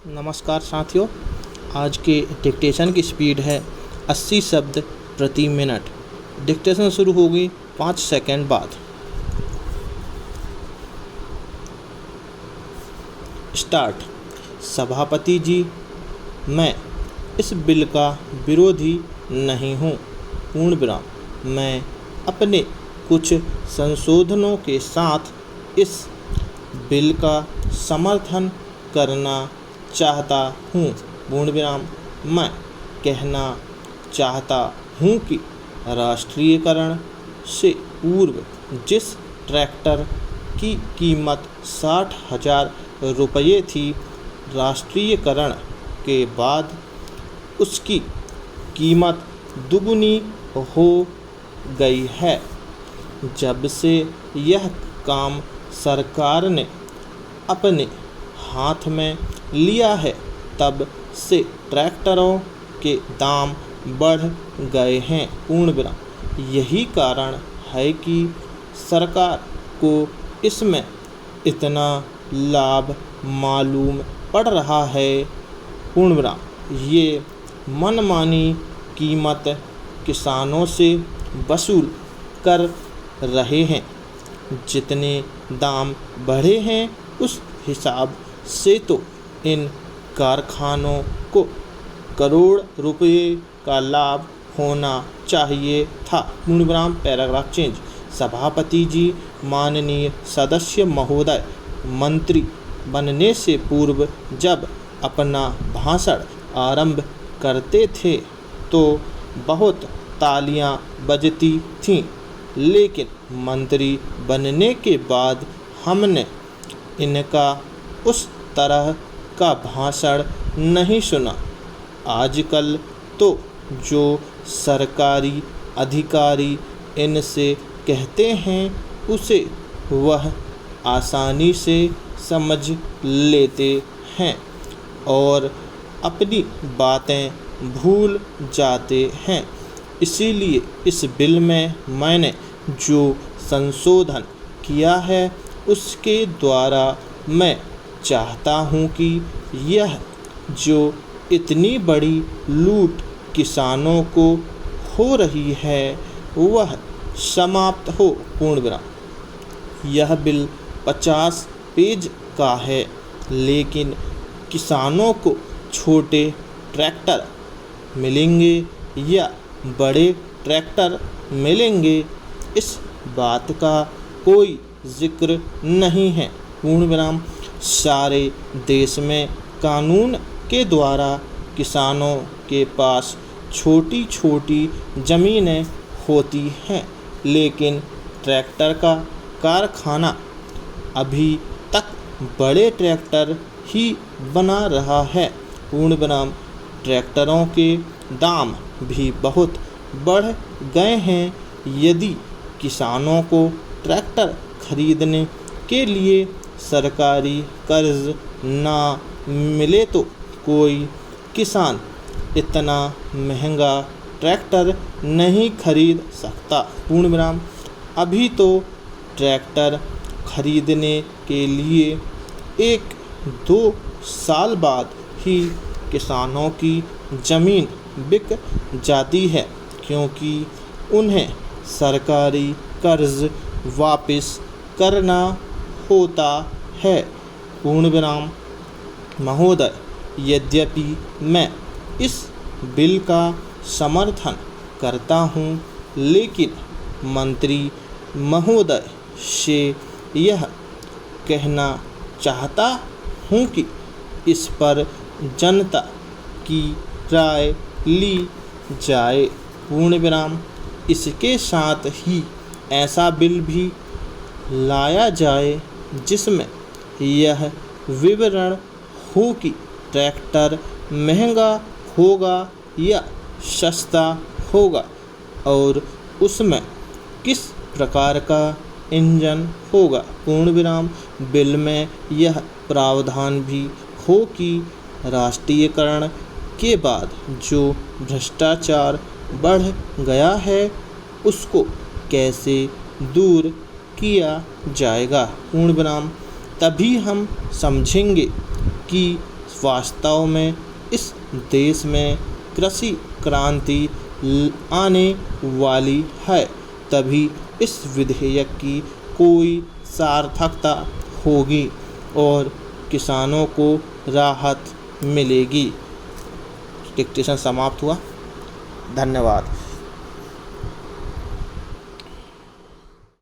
नमस्कार साथियों, आज के डिक्टेशन की स्पीड है 80 शब्द प्रति मिनट। डिक्टेशन शुरू होगी 5 सेकंड बाद। स्टार्ट। सभापति जी, मैं इस बिल का विरोधी नहीं हूँ। पूर्ण विराम। मैं अपने कुछ संशोधनों के साथ इस बिल का समर्थन करना चाहता हूँ। पूर्ण विराम। मैं कहना चाहता हूँ कि राष्ट्रीयकरण से पूर्व जिस ट्रैक्टर की कीमत 60,000 रुपये थी, राष्ट्रीयकरण के बाद उसकी कीमत दुगुनी हो गई है। जब से यह काम सरकार ने अपने हाथ में लिया है, तब से ट्रैक्टरों के दाम बढ़ गए हैं। पूर्ण विराम। यही कारण है कि सरकार को इसमें इतना लाभ मालूम पड़ रहा है। पूर्ण विराम। ये मनमानी कीमत किसानों से वसूल कर रहे हैं। जितने दाम बढ़े हैं, उस हिसाब से तो इन कारखानों को करोड़ रुपए का लाभ होना चाहिए था। पूर्ण विराम। Paragraph change. सभापति जी, माननीय सदस्य महोदय, मंत्री बनने से पूर्व जब अपना भाषण आरंभ करते थे तो बहुत तालियां बजती थीं, लेकिन मंत्री बनने के बाद हमने इनका उस तरह का भाषण नहीं सुना। आजकल तो जो सरकारी अधिकारी इनसे कहते हैं, उसे वह आसानी से समझ लेते हैं और अपनी बातें भूल जाते हैं। इसीलिए इस बिल में मैंने जो संशोधन किया है, उसके द्वारा मैं चाहता हूँ कि यह जो इतनी बड़ी लूट किसानों को हो रही है, वह समाप्त हो। पूर्ण विराम। यह बिल 50 पेज का है, लेकिन किसानों को छोटे ट्रैक्टर मिलेंगे या बड़े ट्रैक्टर मिलेंगे, इस बात का कोई जिक्र नहीं है। पूर्ण विराम। सारे देश में कानून के द्वारा किसानों के पास छोटी छोटी ज़मीनें होती हैं, लेकिन ट्रैक्टर का कारखाना अभी तक बड़े ट्रैक्टर ही बना रहा है। पूर्ण विराम। ट्रैक्टरों के दाम भी बहुत बढ़ गए हैं। यदि किसानों को ट्रैक्टर खरीदने के लिए सरकारी कर्ज ना मिले तो कोई किसान इतना महंगा ट्रैक्टर नहीं खरीद सकता। पूर्ण विराम। अभी तो ट्रैक्टर खरीदने के लिए 1-2 साल बाद ही किसानों की ज़मीन बिक जाती है, क्योंकि उन्हें सरकारी कर्ज वापस करना होता है। पूर्ण विराम। महोदय, यद्यपि मैं इस बिल का समर्थन करता हूँ, लेकिन मंत्री महोदय से यह कहना चाहता हूँ कि इस पर जनता की राय ली जाए। पूर्ण विराम। इसके साथ ही ऐसा बिल भी लाया जाए जिसमें यह विवरण हो कि ट्रैक्टर महंगा होगा या सस्ता होगा और उसमें किस प्रकार का इंजन होगा। पूर्ण विराम। बिल में यह प्रावधान भी हो कि राष्ट्रीयकरण के बाद जो भ्रष्टाचार बढ़ गया है, उसको कैसे दूर किया जाएगा। पूर्ण विराम। तभी हम समझेंगे कि वास्तव में इस देश में कृषि क्रांति आने वाली है, तभी इस विधेयक की कोई सार्थकता होगी और किसानों को राहत मिलेगी। डिक्टेशन समाप्त हुआ। धन्यवाद।